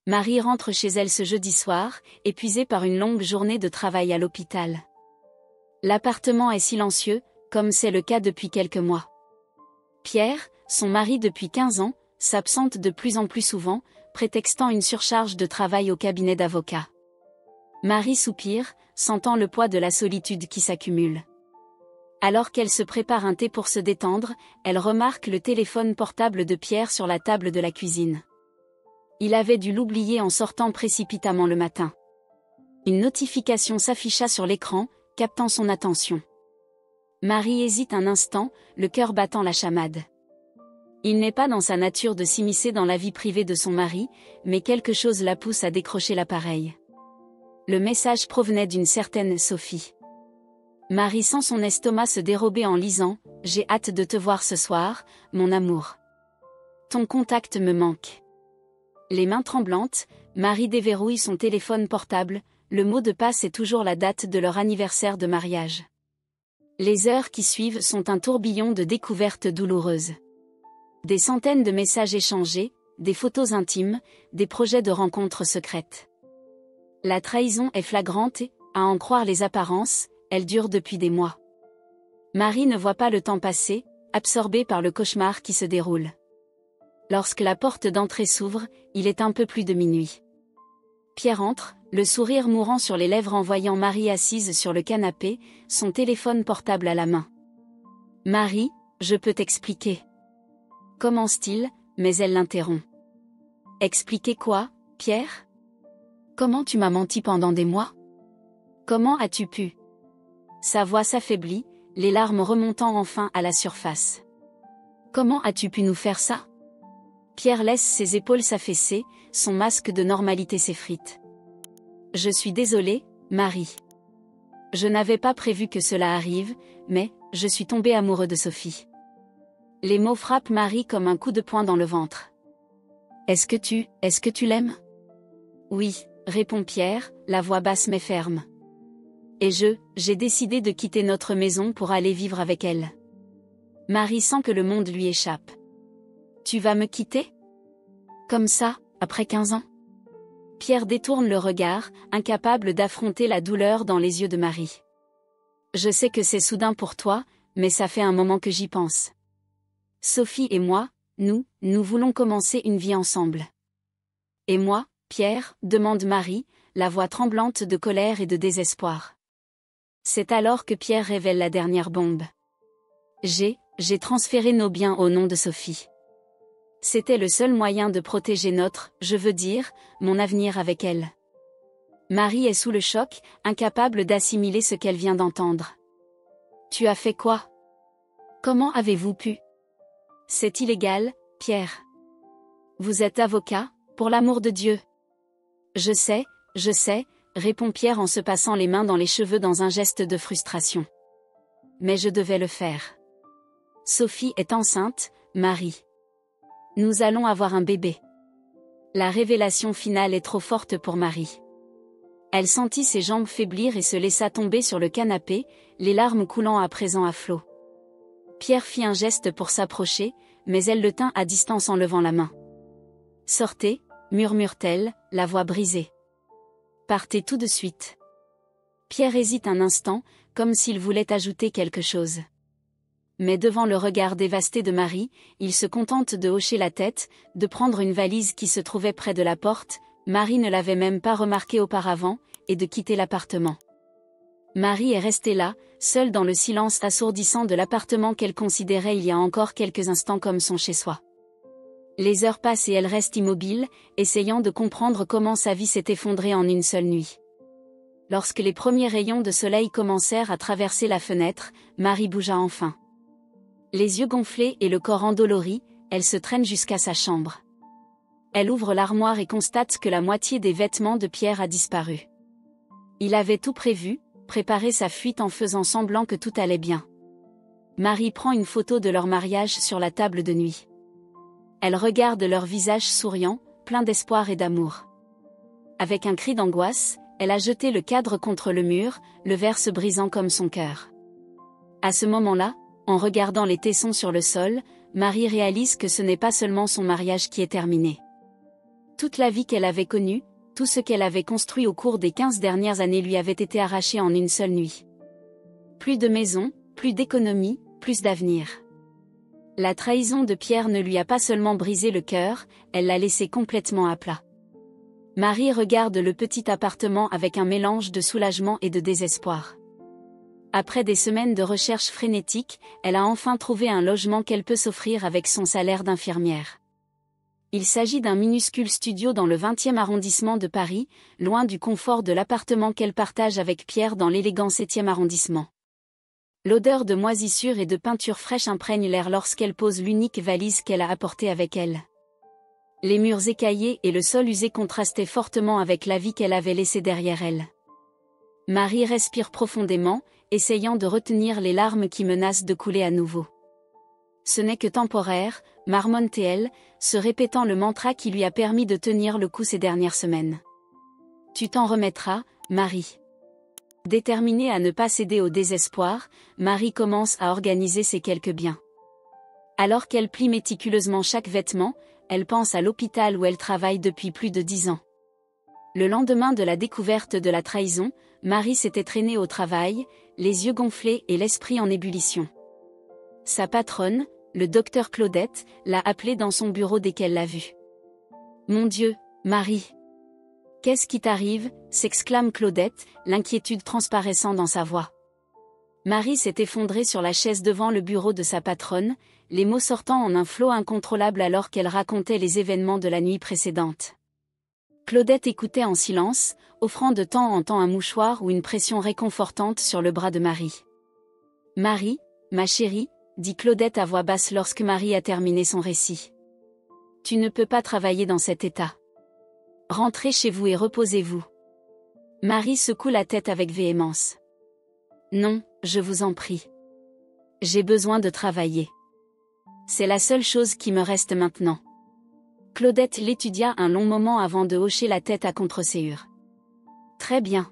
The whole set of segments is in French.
Marie rentre chez elle ce jeudi soir, épuisée par une longue journée de travail à l'hôpital. L'appartement est silencieux, comme c'est le cas depuis quelques mois. Pierre, son mari depuis 15 ans, s'absente de plus en plus souvent, prétextant une surcharge de travail au cabinet d'avocat. Marie soupire, sentant le poids de la solitude qui s'accumule. Alors qu'elle se prépare un thé pour se détendre, elle remarque le téléphone portable de Pierre sur la table de la cuisine. Il avait dû l'oublier en sortant précipitamment le matin. Une notification s'afficha sur l'écran, captant son attention. Marie hésite un instant, le cœur battant la chamade. Il n'est pas dans sa nature de s'immiscer dans la vie privée de son mari, mais quelque chose la pousse à décrocher l'appareil. Le message provenait d'une certaine Sophie. Marie sent son estomac se dérober en lisant « J'ai hâte de te voir ce soir, mon amour. Ton contact me manque. » Les mains tremblantes, Marie déverrouille son téléphone portable, le mot de passe est toujours la date de leur anniversaire de mariage. Les heures qui suivent sont un tourbillon de découvertes douloureuses. Des centaines de messages échangés, des photos intimes, des projets de rencontres secrètes. La trahison est flagrante et, à en croire les apparences, elle dure depuis des mois. Marie ne voit pas le temps passer, absorbée par le cauchemar qui se déroule. Lorsque la porte d'entrée s'ouvre, il est un peu plus de minuit. Pierre entre, le sourire mourant sur les lèvres en voyant Marie assise sur le canapé, son téléphone portable à la main. « Marie, je peux t'expliquer. » Commence-t-il, mais elle l'interrompt. « Expliquer quoi, Pierre ? Comment tu m'as menti pendant des mois ? Comment as-tu pu ?» Sa voix s'affaiblit, les larmes remontant enfin à la surface. « Comment as-tu pu nous faire ça ? » Pierre laisse ses épaules s'affaisser, son masque de normalité s'effrite. « Je suis désolé, Marie. Je n'avais pas prévu que cela arrive, mais, je suis tombé amoureux de Sophie. » Les mots frappent Marie comme un coup de poing dans le ventre. « Est-ce que tu l'aimes ?» « Oui, » répond Pierre, la voix basse mais ferme. « Et j'ai décidé de quitter notre maison pour aller vivre avec elle. » Marie sent que le monde lui échappe. « Tu vas me quitter ? Comme ça, après 15 ans ?» Pierre détourne le regard, incapable d'affronter la douleur dans les yeux de Marie. « Je sais que c'est soudain pour toi, mais ça fait un moment que j'y pense. Sophie et moi, nous voulons commencer une vie ensemble. » « Et moi, Pierre ?» demande Marie, la voix tremblante de colère et de désespoir. C'est alors que Pierre révèle la dernière bombe. « J'ai transféré nos biens au nom de Sophie. C'était le seul moyen de protéger mon avenir avec elle. » Marie est sous le choc, incapable d'assimiler ce qu'elle vient d'entendre. « Tu as fait quoi ? Comment avez-vous pu ? C'est illégal, Pierre. Vous êtes avocat, pour l'amour de Dieu. » Je sais, répond Pierre en se passant les mains dans les cheveux dans un geste de frustration. Mais je devais le faire. Sophie est enceinte, Marie. Nous allons avoir un bébé. La révélation finale est trop forte pour Marie. Elle sentit ses jambes faiblir et se laissa tomber sur le canapé, les larmes coulant à présent à flots. Pierre fit un geste pour s'approcher, mais elle le tint à distance en levant la main. « Sortez », murmure-t-elle, la voix brisée. « Partez tout de suite. » Pierre hésite un instant, comme s'il voulait ajouter quelque chose. Mais devant le regard dévasté de Marie, il se contente de hocher la tête, de prendre une valise qui se trouvait près de la porte, Marie ne l'avait même pas remarqué auparavant, et de quitter l'appartement. Marie est restée là, seule dans le silence assourdissant de l'appartement qu'elle considérait il y a encore quelques instants comme son chez-soi. Les heures passent et elle reste immobile, essayant de comprendre comment sa vie s'est effondrée en une seule nuit. Lorsque les premiers rayons de soleil commencèrent à traverser la fenêtre, Marie bougea enfin. Les yeux gonflés et le corps endolori, elle se traîne jusqu'à sa chambre. Elle ouvre l'armoire et constate que la moitié des vêtements de Pierre a disparu. Il avait tout prévu, préparé sa fuite en faisant semblant que tout allait bien. Marie prend une photo de leur mariage sur la table de nuit. Elle regarde leur visage souriant, plein d'espoir et d'amour. Avec un cri d'angoisse, elle a jeté le cadre contre le mur, le verre se brisant comme son cœur. À ce moment-là, en regardant les tessons sur le sol, Marie réalise que ce n'est pas seulement son mariage qui est terminé. Toute la vie qu'elle avait connue, tout ce qu'elle avait construit au cours des 15 dernières années lui avait été arraché en une seule nuit. Plus de maison, plus d'économie, plus d'avenir. La trahison de Pierre ne lui a pas seulement brisé le cœur, elle l'a laissé complètement à plat. Marie regarde le petit appartement avec un mélange de soulagement et de désespoir. Après des semaines de recherche frénétique, elle a enfin trouvé un logement qu'elle peut s'offrir avec son salaire d'infirmière. Il s'agit d'un minuscule studio dans le 20e arrondissement de Paris, loin du confort de l'appartement qu'elle partage avec Pierre dans l'élégant 7e arrondissement. L'odeur de moisissure et de peinture fraîche imprègne l'air lorsqu'elle pose l'unique valise qu'elle a apportée avec elle. Les murs écaillés et le sol usé contrastaient fortement avec la vie qu'elle avait laissée derrière elle. Marie respire profondément, essayant de retenir les larmes qui menacent de couler à nouveau. Ce n'est que temporaire, marmonne-t-elle, se répétant le mantra qui lui a permis de tenir le coup ces dernières semaines. Tu t'en remettras, Marie. Déterminée à ne pas céder au désespoir, Marie commence à organiser ses quelques biens. Alors qu'elle plie méticuleusement chaque vêtement, elle pense à l'hôpital où elle travaille depuis plus de 10 ans. Le lendemain de la découverte de la trahison, Marie s'était traînée au travail, les yeux gonflés et l'esprit en ébullition. Sa patronne, le docteur Claudette, l'a appelée dans son bureau dès qu'elle l'a vue. « Mon Dieu, Marie! Qu'est-ce qui t'arrive » s'exclame Claudette, l'inquiétude transparaissant dans sa voix. Marie s'est effondrée sur la chaise devant le bureau de sa patronne, les mots sortant en un flot incontrôlable alors qu'elle racontait les événements de la nuit précédente. Claudette écoutait en silence, offrant de temps en temps un mouchoir ou une pression réconfortante sur le bras de Marie. « Marie, ma chérie, » dit Claudette à voix basse lorsque Marie a terminé son récit. « Tu ne peux pas travailler dans cet état. Rentrez chez vous et reposez-vous. » Marie secoue la tête avec véhémence. « Non, je vous en prie. J'ai besoin de travailler. C'est la seule chose qui me reste maintenant. » Claudette l'étudia un long moment avant de hocher la tête à contre-séhure. « Très bien.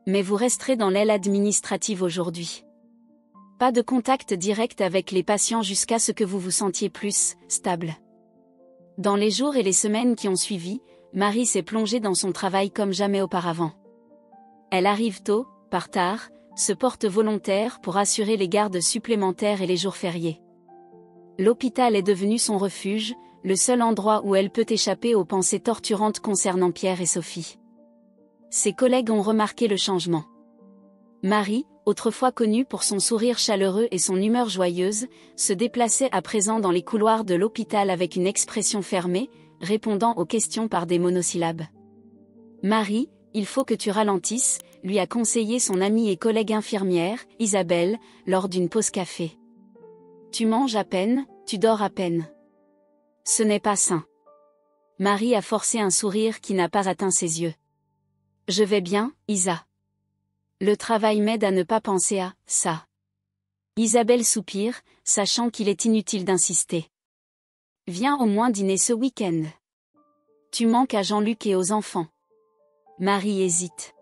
Mais vous resterez dans l'aile administrative aujourd'hui. Pas de contact direct avec les patients jusqu'à ce que vous vous sentiez plus stable. » Dans les jours et les semaines qui ont suivi, Marie s'est plongée dans son travail comme jamais auparavant. Elle arrive tôt, part tard, se porte volontaire pour assurer les gardes supplémentaires et les jours fériés. L'hôpital est devenu son refuge, le seul endroit où elle peut échapper aux pensées torturantes concernant Pierre et Sophie. Ses collègues ont remarqué le changement. Marie, autrefois connue pour son sourire chaleureux et son humeur joyeuse, se déplaçait à présent dans les couloirs de l'hôpital avec une expression fermée, répondant aux questions par des monosyllabes. « Marie, il faut que tu ralentisses », lui a conseillé son amie et collègue infirmière, Isabelle, lors d'une pause café. « Tu manges à peine, tu dors à peine. Ce n'est pas sain. » Marie a forcé un sourire qui n'a pas atteint ses yeux. « Je vais bien, Isa. Le travail m'aide à ne pas penser à ça. » Isabelle soupire, sachant qu'il est inutile d'insister. « Viens au moins dîner ce week-end. Tu manques à Jean-Luc et aux enfants. » Marie hésite.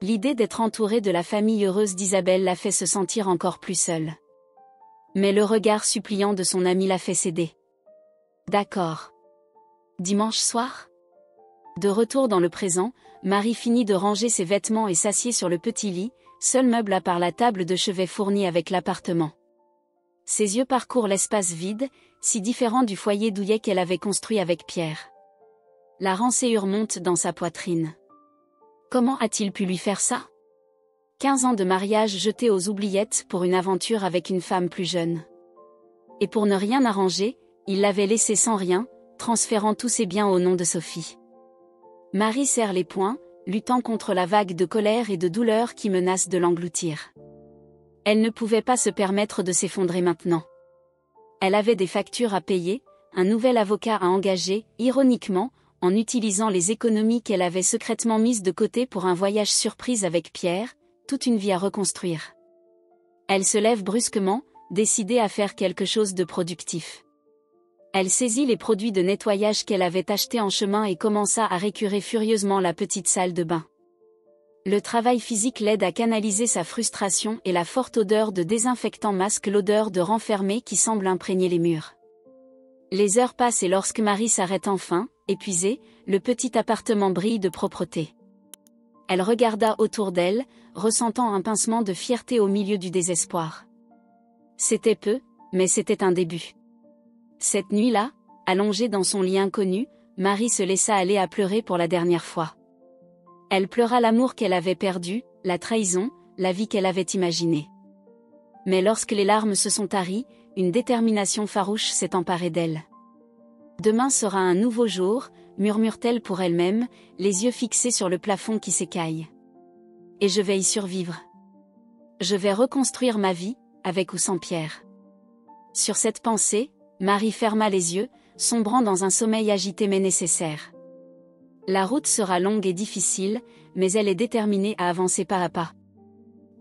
L'idée d'être entourée de la famille heureuse d'Isabelle l'a fait se sentir encore plus seule. Mais le regard suppliant de son ami l'a fait céder. D'accord. Dimanche soir ? De retour dans le présent, Marie finit de ranger ses vêtements et s'assied sur le petit lit, seul meuble à part la table de chevet fournie avec l'appartement. Ses yeux parcourent l'espace vide, si différent du foyer douillet qu'elle avait construit avec Pierre. La rancœur monte dans sa poitrine. Comment a-t-il pu lui faire ça ? 15 ans de mariage jetés aux oubliettes pour une aventure avec une femme plus jeune. Et pour ne rien arranger, il l'avait laissée sans rien, transférant tous ses biens au nom de Sophie. Marie serre les poings, luttant contre la vague de colère et de douleur qui menace de l'engloutir. Elle ne pouvait pas se permettre de s'effondrer maintenant. Elle avait des factures à payer, un nouvel avocat à engager, ironiquement, en utilisant les économies qu'elle avait secrètement mises de côté pour un voyage surprise avec Pierre, toute une vie à reconstruire. Elle se lève brusquement, décidée à faire quelque chose de productif. Elle saisit les produits de nettoyage qu'elle avait achetés en chemin et commença à récurer furieusement la petite salle de bain. Le travail physique l'aide à canaliser sa frustration et la forte odeur de désinfectant masque l'odeur de renfermé qui semble imprégner les murs. Les heures passent et lorsque Marie s'arrête enfin, épuisée, le petit appartement brille de propreté. Elle regarda autour d'elle, ressentant un pincement de fierté au milieu du désespoir. C'était peu, mais c'était un début. Cette nuit-là, allongée dans son lit inconnu, Marie se laissa aller à pleurer pour la dernière fois. Elle pleura l'amour qu'elle avait perdu, la trahison, la vie qu'elle avait imaginée. Mais lorsque les larmes se sont taries, une détermination farouche s'est emparée d'elle. Demain sera un nouveau jour, murmure-t-elle pour elle-même, les yeux fixés sur le plafond qui s'écaille. Et je vais y survivre. Je vais reconstruire ma vie, avec ou sans Pierre. Sur cette pensée, Marie ferma les yeux, sombrant dans un sommeil agité mais nécessaire. La route sera longue et difficile, mais elle est déterminée à avancer pas à pas.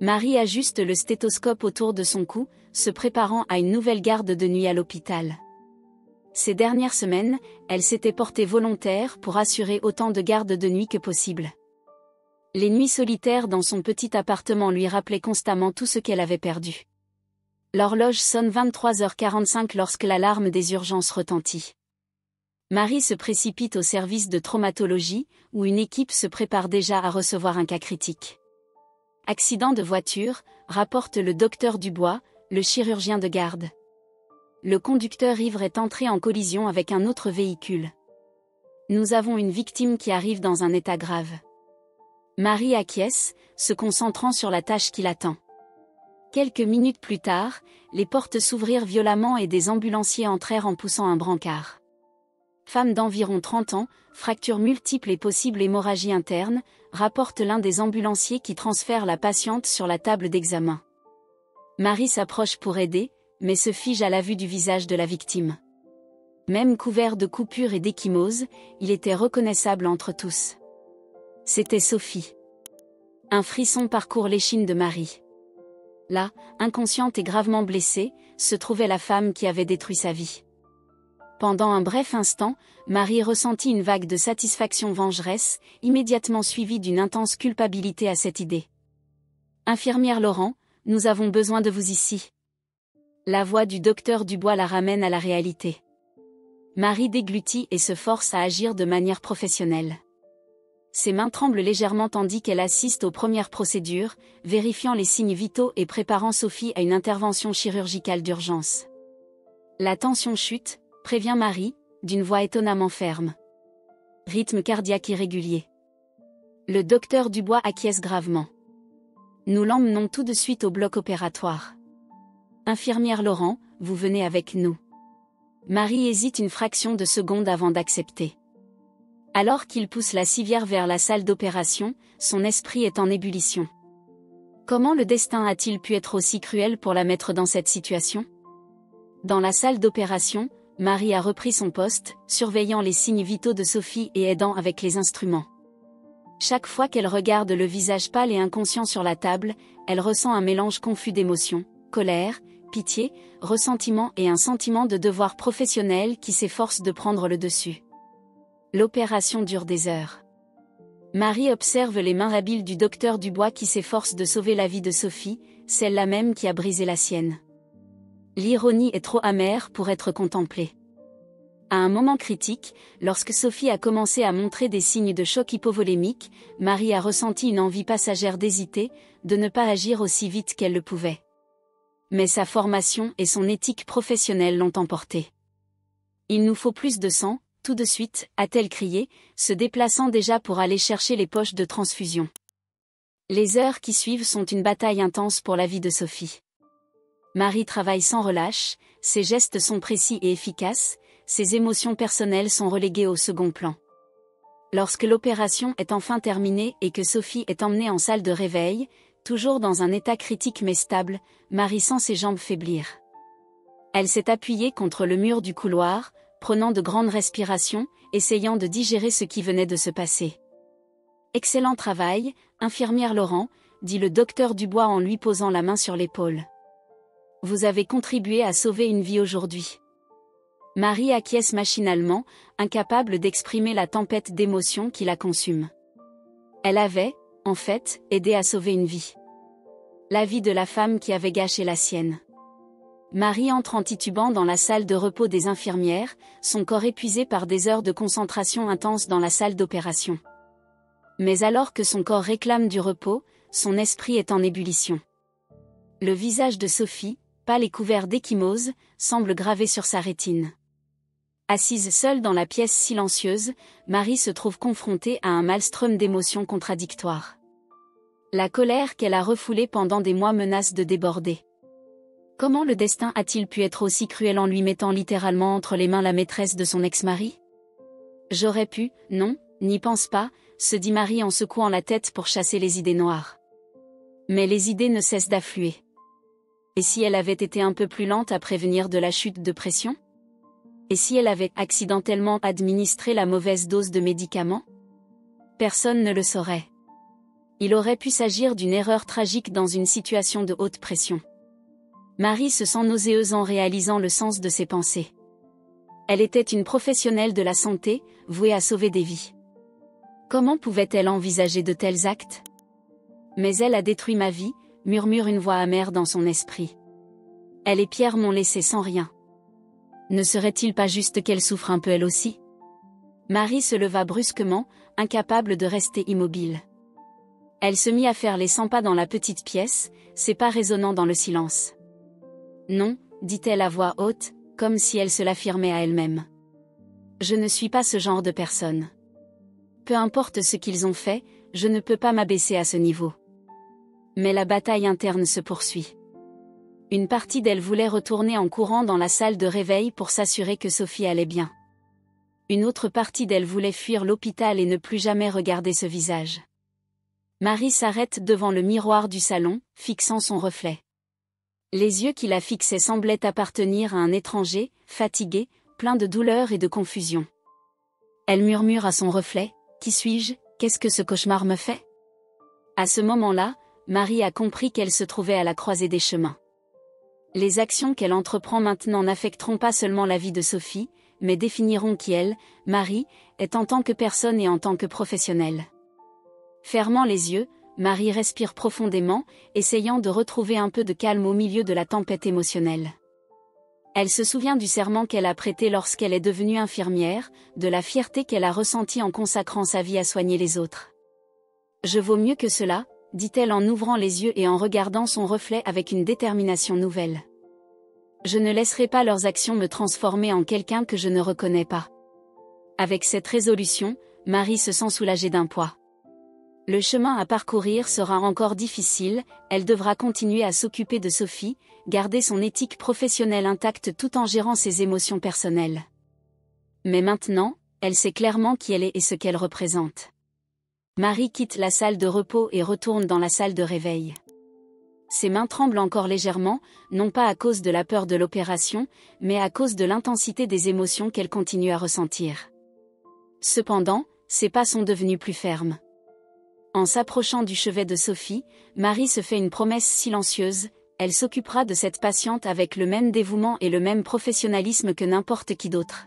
Marie ajuste le stéthoscope autour de son cou, se préparant à une nouvelle garde de nuit à l'hôpital. Ces dernières semaines, elle s'était portée volontaire pour assurer autant de gardes de nuit que possible. Les nuits solitaires dans son petit appartement lui rappelaient constamment tout ce qu'elle avait perdu. L'horloge sonne 23h45 lorsque l'alarme des urgences retentit. Marie se précipite au service de traumatologie, où une équipe se prépare déjà à recevoir un cas critique. Accident de voiture, rapporte le docteur Dubois, le chirurgien de garde. Le conducteur ivre est entré en collision avec un autre véhicule. Nous avons une victime qui arrive dans un état grave. Marie acquiesce, se concentrant sur la tâche qui l'attend. Quelques minutes plus tard, les portes s'ouvrirent violemment et des ambulanciers entrèrent en poussant un brancard. Femme d'environ 30 ans, fractures multiples et possible hémorragie interne, rapporte l'un des ambulanciers qui transfère la patiente sur la table d'examen. Marie s'approche pour aider, mais se fige à la vue du visage de la victime. Même couvert de coupures et d'échymoses, il était reconnaissable entre tous. C'était Sophie. Un frisson parcourt l'échine de Marie. Là, inconsciente et gravement blessée, se trouvait la femme qui avait détruit sa vie. Pendant un bref instant, Marie ressentit une vague de satisfaction vengeresse, immédiatement suivie d'une intense culpabilité à cette idée. « Infirmière Laurent, nous avons besoin de vous ici. » La voix du docteur Dubois la ramène à la réalité. Marie déglutit et se force à agir de manière professionnelle. Ses mains tremblent légèrement tandis qu'elle assiste aux premières procédures, vérifiant les signes vitaux et préparant Sophie à une intervention chirurgicale d'urgence. La tension chute, prévient Marie, d'une voix étonnamment ferme. Rythme cardiaque irrégulier. Le docteur Dubois acquiesce gravement. Nous l'emmenons tout de suite au bloc opératoire. Infirmière Laurent, vous venez avec nous. Marie hésite une fraction de seconde avant d'accepter. Alors qu'il pousse la civière vers la salle d'opération, son esprit est en ébullition. Comment le destin a-t-il pu être aussi cruel pour la mettre dans cette situation ? Dans la salle d'opération, Marie a repris son poste, surveillant les signes vitaux de Sophie et aidant avec les instruments. Chaque fois qu'elle regarde le visage pâle et inconscient sur la table, elle ressent un mélange confus d'émotions, colère, pitié, ressentiment et un sentiment de devoir professionnel qui s'efforce de prendre le dessus. L'opération dure des heures. Marie observe les mains habiles du docteur Dubois qui s'efforce de sauver la vie de Sophie, celle-là même qui a brisé la sienne. L'ironie est trop amère pour être contemplée. À un moment critique, lorsque Sophie a commencé à montrer des signes de choc hypovolémique, Marie a ressenti une envie passagère d'hésiter, de ne pas agir aussi vite qu'elle le pouvait. Mais sa formation et son éthique professionnelle l'ont emporté. « Il nous faut plus de sang, tout de suite », a-t-elle crié, se déplaçant déjà pour aller chercher les poches de transfusion. Les heures qui suivent sont une bataille intense pour la vie de Sophie. Marie travaille sans relâche, ses gestes sont précis et efficaces, ses émotions personnelles sont reléguées au second plan. Lorsque l'opération est enfin terminée et que Sophie est emmenée en salle de réveil, toujours dans un état critique mais stable, Marie sent ses jambes faiblir. Elle s'est appuyée contre le mur du couloir, prenant de grandes respirations, essayant de digérer ce qui venait de se passer. « Excellent travail, infirmière Laurent », dit le docteur Dubois en lui posant la main sur l'épaule. « Vous avez contribué à sauver une vie aujourd'hui. » Marie acquiesce machinalement, incapable d'exprimer la tempête d'émotions qui la consume. Elle avait, en fait, aidé à sauver une vie. La vie de la femme qui avait gâché la sienne. Marie entre en titubant dans la salle de repos des infirmières, son corps épuisé par des heures de concentration intense dans la salle d'opération. Mais alors que son corps réclame du repos, son esprit est en ébullition. Le visage de Sophie, pâle et couvert d'ecchymose, semble gravé sur sa rétine. Assise seule dans la pièce silencieuse, Marie se trouve confrontée à un maelstrom d'émotions contradictoires. La colère qu'elle a refoulée pendant des mois menace de déborder. Comment le destin a-t-il pu être aussi cruel en lui mettant littéralement entre les mains la maîtresse de son ex-mari? J'aurais pu, non, n'y pense pas, se dit Marie en secouant la tête pour chasser les idées noires. Mais les idées ne cessent d'affluer. Et si elle avait été un peu plus lente à prévenir de la chute de pression? Et si elle avait accidentellement administré la mauvaise dose de médicaments? Personne ne le saurait. Il aurait pu s'agir d'une erreur tragique dans une situation de haute pression. Marie se sent nauséeuse en réalisant le sens de ses pensées. Elle était une professionnelle de la santé, vouée à sauver des vies. Comment pouvait-elle envisager de tels actes? Mais elle a détruit ma vie, murmure une voix amère dans son esprit. Elle et Pierre m'ont laissé sans rien. Ne serait-il pas juste qu'elle souffre un peu elle aussi? Marie se leva brusquement, incapable de rester immobile. Elle se mit à faire les 100 pas dans la petite pièce, ses pas résonnant dans le silence. Non, dit-elle à voix haute, comme si elle se l'affirmait à elle-même. Je ne suis pas ce genre de personne. Peu importe ce qu'ils ont fait, je ne peux pas m'abaisser à ce niveau. Mais la bataille interne se poursuit. Une partie d'elle voulait retourner en courant dans la salle de réveil pour s'assurer que Sophie allait bien. Une autre partie d'elle voulait fuir l'hôpital et ne plus jamais regarder ce visage. Marie s'arrête devant le miroir du salon, fixant son reflet. Les yeux qui la fixaient semblaient appartenir à un étranger, fatigué, plein de douleur et de confusion. Elle murmure à son reflet, « Qui suis-je? Qu'est-ce que ce cauchemar me fait ?» À ce moment-là, Marie a compris qu'elle se trouvait à la croisée des chemins. Les actions qu'elle entreprend maintenant n'affecteront pas seulement la vie de Sophie, mais définiront qui elle, Marie, est en tant que personne et en tant que professionnelle. Fermant les yeux, Marie respire profondément, essayant de retrouver un peu de calme au milieu de la tempête émotionnelle. Elle se souvient du serment qu'elle a prêté lorsqu'elle est devenue infirmière, de la fierté qu'elle a ressentie en consacrant sa vie à soigner les autres. « Je vaux mieux que cela », dit-elle en ouvrant les yeux et en regardant son reflet avec une détermination nouvelle. « Je ne laisserai pas leurs actions me transformer en quelqu'un que je ne reconnais pas. » Avec cette résolution, Marie se sent soulagée d'un poids. Le chemin à parcourir sera encore difficile, elle devra continuer à s'occuper de Sophie, garder son éthique professionnelle intacte tout en gérant ses émotions personnelles. Mais maintenant, elle sait clairement qui elle est et ce qu'elle représente. Marie quitte la salle de repos et retourne dans la salle de réveil. Ses mains tremblent encore légèrement, non pas à cause de la peur de l'opération, mais à cause de l'intensité des émotions qu'elle continue à ressentir. Cependant, ses pas sont devenus plus fermes. En s'approchant du chevet de Sophie, Marie se fait une promesse silencieuse, elle s'occupera de cette patiente avec le même dévouement et le même professionnalisme que n'importe qui d'autre.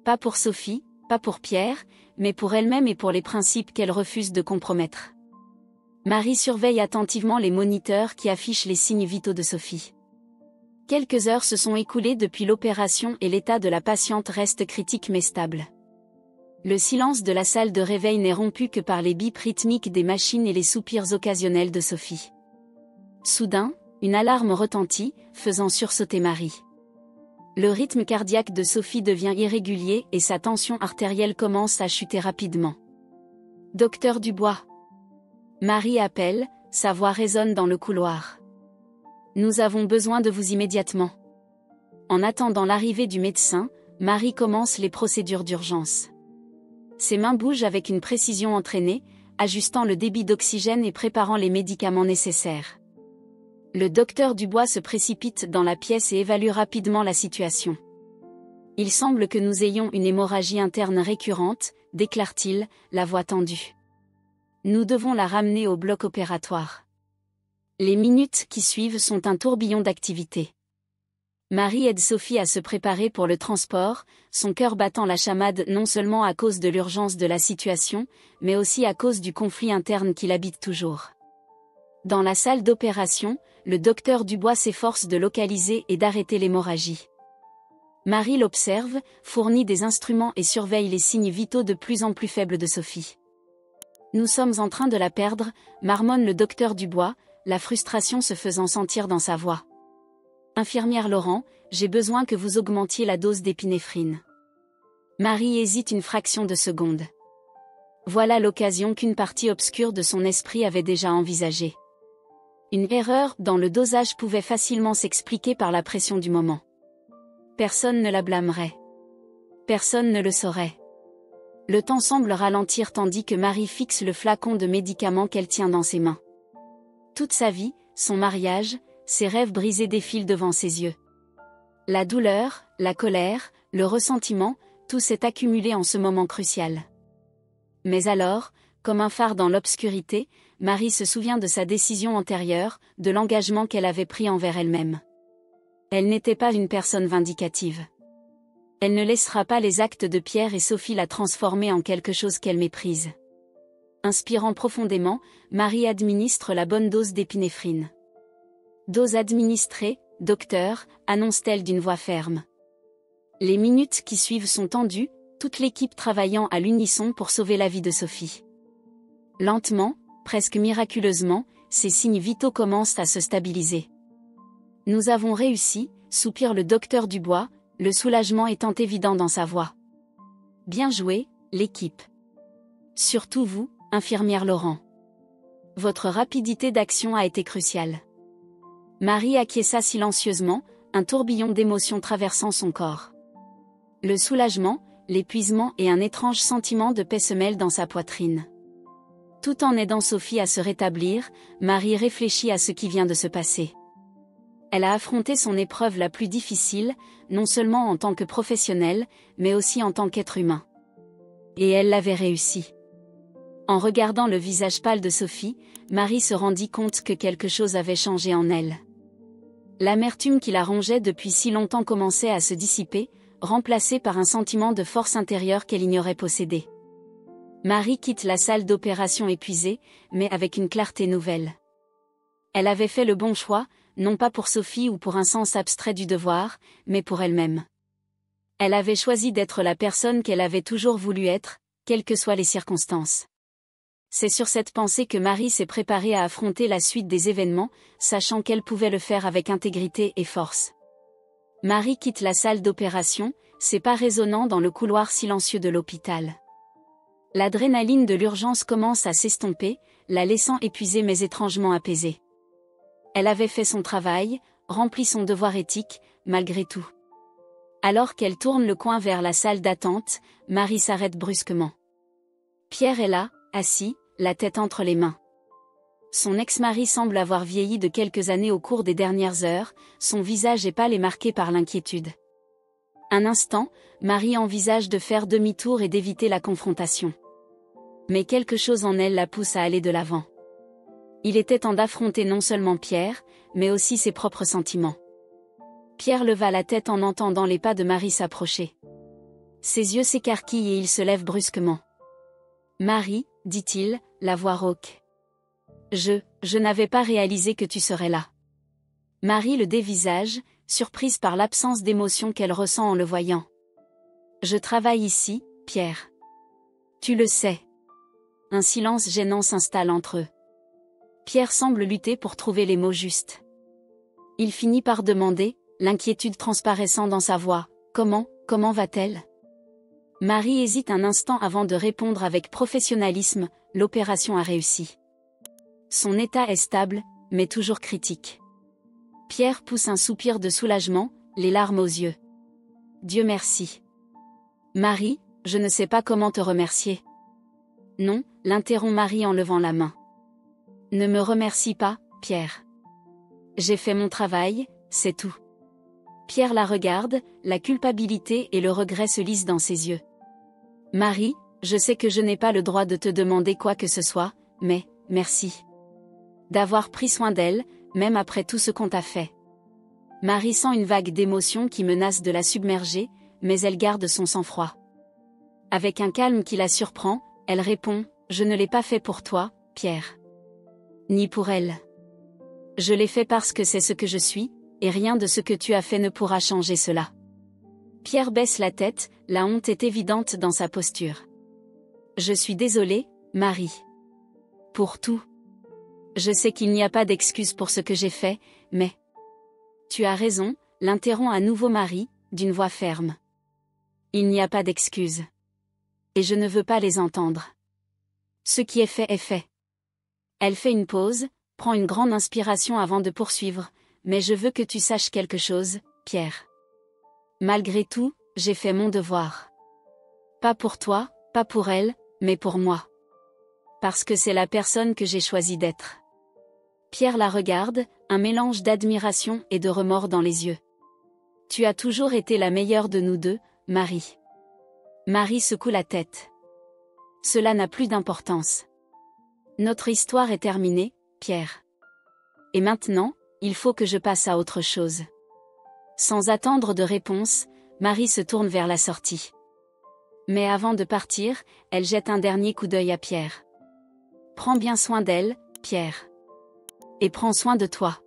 Pas pour Sophie, pas pour Pierre, mais pour elle-même et pour les principes qu'elle refuse de compromettre. Marie surveille attentivement les moniteurs qui affichent les signes vitaux de Sophie. Quelques heures se sont écoulées depuis l'opération et l'état de la patiente reste critique mais stable. Le silence de la salle de réveil n'est rompu que par les bips rythmiques des machines et les soupirs occasionnels de Sophie. Soudain, une alarme retentit, faisant sursauter Marie. Le rythme cardiaque de Sophie devient irrégulier et sa tension artérielle commence à chuter rapidement. « Docteur Dubois !» Marie appelle, sa voix résonne dans le couloir. « Nous avons besoin de vous immédiatement. » En attendant l'arrivée du médecin, Marie commence les procédures d'urgence. Ses mains bougent avec une précision entraînée, ajustant le débit d'oxygène et préparant les médicaments nécessaires. Le docteur Dubois se précipite dans la pièce et évalue rapidement la situation. « Il semble que nous ayons une hémorragie interne récurrente », déclare-t-il, la voix tendue. « Nous devons la ramener au bloc opératoire. » Les minutes qui suivent sont un tourbillon d'activité. Marie aide Sophie à se préparer pour le transport, son cœur battant la chamade non seulement à cause de l'urgence de la situation, mais aussi à cause du conflit interne qui l'habite toujours. Dans la salle d'opération, le docteur Dubois s'efforce de localiser et d'arrêter l'hémorragie. Marie l'observe, fournit des instruments et surveille les signes vitaux de plus en plus faibles de Sophie. Nous sommes en train de la perdre, marmonne le docteur Dubois, la frustration se faisant sentir dans sa voix. Infirmière Laurent, j'ai besoin que vous augmentiez la dose d'épinéphrine. Marie hésite une fraction de seconde. Voilà l'occasion qu'une partie obscure de son esprit avait déjà envisagée. Une erreur dans le dosage pouvait facilement s'expliquer par la pression du moment. Personne ne la blâmerait. Personne ne le saurait. Le temps semble ralentir tandis que Marie fixe le flacon de médicaments qu'elle tient dans ses mains. Toute sa vie, son mariage, ses rêves brisés défilent devant ses yeux. La douleur, la colère, le ressentiment, tout s'est accumulé en ce moment crucial. Mais alors, comme un phare dans l'obscurité, Marie se souvient de sa décision antérieure, de l'engagement qu'elle avait pris envers elle-même. Elle n'était pas une personne vindicative. Elle ne laissera pas les actes de Pierre et Sophie la transformer en quelque chose qu'elle méprise. Inspirant profondément, Marie administre la bonne dose d'épinéphrine. Dose administrée, docteur, annonce-t-elle d'une voix ferme. Les minutes qui suivent sont tendues, toute l'équipe travaillant à l'unisson pour sauver la vie de Sophie. Lentement, presque miraculeusement, ses signes vitaux commencent à se stabiliser. Nous avons réussi, soupire le docteur Dubois, le soulagement étant évident dans sa voix. Bien joué, l'équipe. Surtout vous, infirmière Laurent. Votre rapidité d'action a été cruciale. Marie acquiesça silencieusement, un tourbillon d'émotions traversant son corps. Le soulagement, l'épuisement et un étrange sentiment de paix se mêlent dans sa poitrine. Tout en aidant Sophie à se rétablir, Marie réfléchit à ce qui vient de se passer. Elle a affronté son épreuve la plus difficile, non seulement en tant que professionnelle, mais aussi en tant qu'être humain. Et elle l'avait réussi. En regardant le visage pâle de Sophie, Marie se rendit compte que quelque chose avait changé en elle. L'amertume qui la rongeait depuis si longtemps commençait à se dissiper, remplacée par un sentiment de force intérieure qu'elle ignorait posséder. Marie quitte la salle d'opération épuisée, mais avec une clarté nouvelle. Elle avait fait le bon choix, non pas pour Sophie ou pour un sens abstrait du devoir, mais pour elle-même. Elle avait choisi d'être la personne qu'elle avait toujours voulu être, quelles que soient les circonstances. C'est sur cette pensée que Marie s'est préparée à affronter la suite des événements, sachant qu'elle pouvait le faire avec intégrité et force. Marie quitte la salle d'opération, ses pas résonnant dans le couloir silencieux de l'hôpital. L'adrénaline de l'urgence commence à s'estomper, la laissant épuisée mais étrangement apaisée. Elle avait fait son travail, rempli son devoir éthique, malgré tout. Alors qu'elle tourne le coin vers la salle d'attente, Marie s'arrête brusquement. Pierre est là, assis, la tête entre les mains. Son ex-mari semble avoir vieilli de quelques années au cours des dernières heures, son visage est pâle et marqué par l'inquiétude. Un instant, Marie envisage de faire demi-tour et d'éviter la confrontation. Mais quelque chose en elle la pousse à aller de l'avant. Il était temps d'affronter non seulement Pierre, mais aussi ses propres sentiments. Pierre leva la tête en entendant les pas de Marie s'approcher. Ses yeux s'écarquillent et il se lève brusquement. « Marie, dit-il, la voix rauque. Je n'avais pas réalisé que tu serais là. » Marie le dévisage, surprise par l'absence d'émotion qu'elle ressent en le voyant. « Je travaille ici, Pierre. Tu le sais. » Un silence gênant s'installe entre eux. Pierre semble lutter pour trouver les mots justes. Il finit par demander, l'inquiétude transparaissant dans sa voix, « Comment va-t-elle » Marie hésite un instant avant de répondre avec professionnalisme, « L'opération a réussi. » Son état est stable, mais toujours critique. Pierre pousse un soupir de soulagement, les larmes aux yeux. « Dieu merci. » Marie, je ne sais pas comment te remercier. Non, l'interrompt Marie en levant la main. Ne me remercie pas, Pierre. J'ai fait mon travail, c'est tout. Pierre la regarde, la culpabilité et le regret se lisent dans ses yeux. Marie, je sais que je n'ai pas le droit de te demander quoi que ce soit, mais, merci. D'avoir pris soin d'elle, même après tout ce qu'on t'a fait. Marie sent une vague d'émotion qui menace de la submerger, mais elle garde son sang-froid. Avec un calme qui la surprend, elle répond, je ne l'ai pas fait pour toi, Pierre. Ni pour elle. Je l'ai fait parce que c'est ce que je suis, et rien de ce que tu as fait ne pourra changer cela. Pierre baisse la tête, la honte est évidente dans sa posture. Je suis désolée, Marie. Pour tout. Je sais qu'il n'y a pas d'excuse pour ce que j'ai fait, mais... Tu as raison, l'interrompt à nouveau Marie, d'une voix ferme. Il n'y a pas d'excuse. Et je ne veux pas les entendre. Ce qui est fait est fait. Elle fait une pause, prend une grande inspiration avant de poursuivre, mais je veux que tu saches quelque chose, Pierre. Malgré tout, j'ai fait mon devoir. Pas pour toi, pas pour elle, mais pour moi. Parce que c'est la personne que j'ai choisi d'être. Pierre la regarde, un mélange d'admiration et de remords dans les yeux. Tu as toujours été la meilleure de nous deux, Marie. Marie secoue la tête. Cela n'a plus d'importance. Notre histoire est terminée, Pierre. Et maintenant, il faut que je passe à autre chose. Sans attendre de réponse, Marie se tourne vers la sortie. Mais avant de partir, elle jette un dernier coup d'œil à Pierre. Prends bien soin d'elle, Pierre. Et prends soin de toi.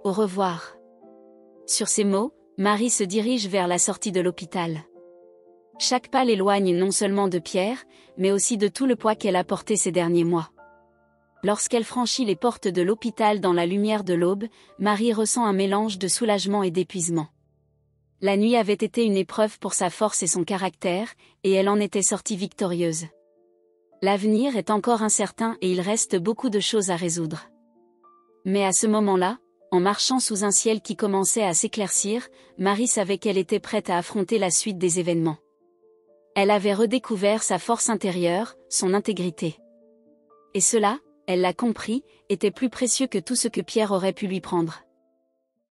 Au revoir. Sur ces mots, Marie se dirige vers la sortie de l'hôpital. Chaque pas l'éloigne non seulement de Pierre, mais aussi de tout le poids qu'elle a porté ces derniers mois. Lorsqu'elle franchit les portes de l'hôpital dans la lumière de l'aube, Marie ressent un mélange de soulagement et d'épuisement. La nuit avait été une épreuve pour sa force et son caractère, et elle en était sortie victorieuse. L'avenir est encore incertain et il reste beaucoup de choses à résoudre. Mais à ce moment-là, en marchant sous un ciel qui commençait à s'éclaircir, Marie savait qu'elle était prête à affronter la suite des événements. Elle avait redécouvert sa force intérieure, son intégrité. Et cela, elle l'a compris, était plus précieux que tout ce que Pierre aurait pu lui prendre.